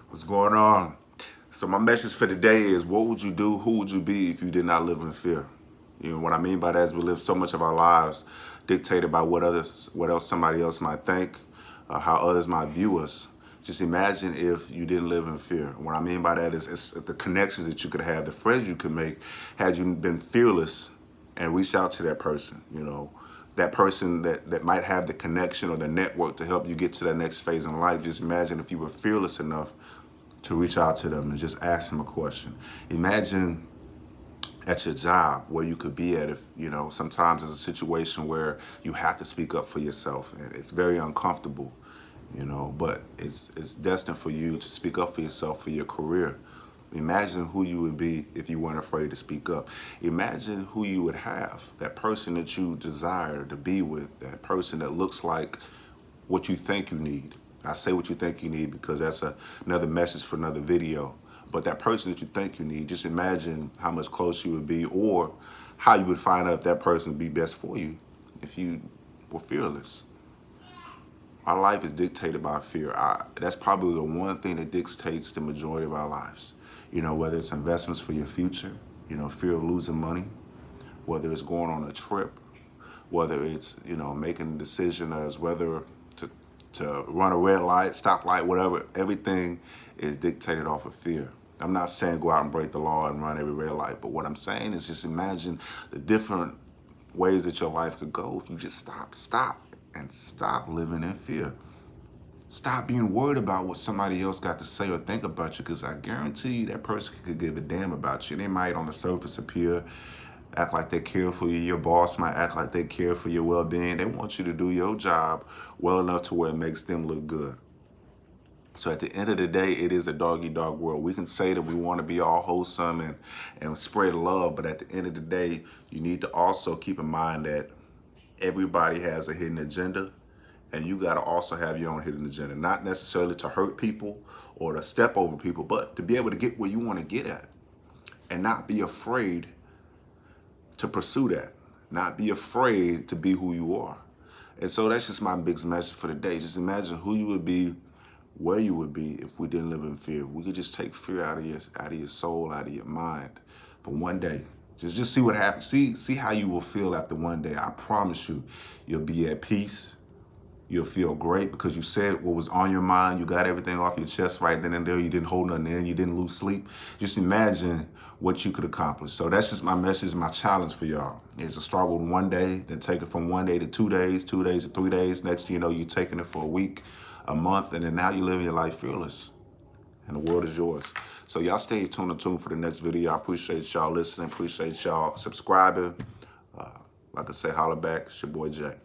What's going on? So my message for today is, what would you do, who would you be if you did not live in fear? You know what I mean by that is we live so much of our lives dictated by what else somebody else might think, how others might view us. Just imagine if you didn't live in fear. What I mean by that is it's the connections that you could have, the friends you could make had you been fearless and reached out to that person, that person that might have the connection or the network to help you get to that next phase in life. Just imagine if you were fearless enough to reach out to them and just ask them a question. Imagine at your job where you could be at if, sometimes it's a situation where you have to speak up for yourself and it's very uncomfortable, but it's destined for you to speak up for yourself for your career. Imagine who you would be if you weren't afraid to speak up. Imagine who you would have, that person that you desire to be with, that person that looks like what you think you need. I say what you think you need because that's another message for another video. But that person that you think you need, just imagine how much closer you would be or how you would find out if that person would be best for you if you were fearless. Our life is dictated by fear. That's probably the one thing that dictates the majority of our lives. Whether it's investments for your future, fear of losing money, whether it's going on a trip, whether it's, making a decision as whether to run a red light, stoplight, whatever. Everything is dictated off of fear. I'm not saying go out and break the law and run every red light, but what I'm saying is just imagine the different ways that your life could go if you just stop living in fear. Stop being worried about what somebody else got to say or think about you, because I guarantee you that person could give a damn about you. They might on the surface appear, act like they care for you. Your boss might act like they care for your well-being. They want you to do your job well enough to where it makes them look good. So at the end of the day, it is a dog-eat-dog world. We can say that we want to be all wholesome and spread love, but at the end of the day, you need to also keep in mind that everybody has a hidden agenda, and you got to also have your own hidden agenda, not necessarily to hurt people or to step over people, but to be able to get where you want to get at and not be afraid to pursue that, not be afraid to be who you are. And so that's just my biggest message for the day. Just imagine who you would be, where you would be if we didn't live in fear. We could just take fear out of your soul, out of your mind for one day. Just see what happens. See how you will feel after one day. I promise you, you'll be at peace. You'll feel great because you said what was on your mind. You got everything off your chest right then and there. You didn't hold nothing in. You didn't lose sleep. Just imagine what you could accomplish. So that's just my message, my challenge for y'all. Is to start with one day, then take it from 1 day to 2 days, 2 days to 3 days. Next thing you know, you're taking it for a week, a month, and then now you're living your life fearless. And the world is yours. So y'all stay tuned for the next video. I appreciate y'all listening. Appreciate y'all subscribing. Like I say, holla back. It's your boy Jay.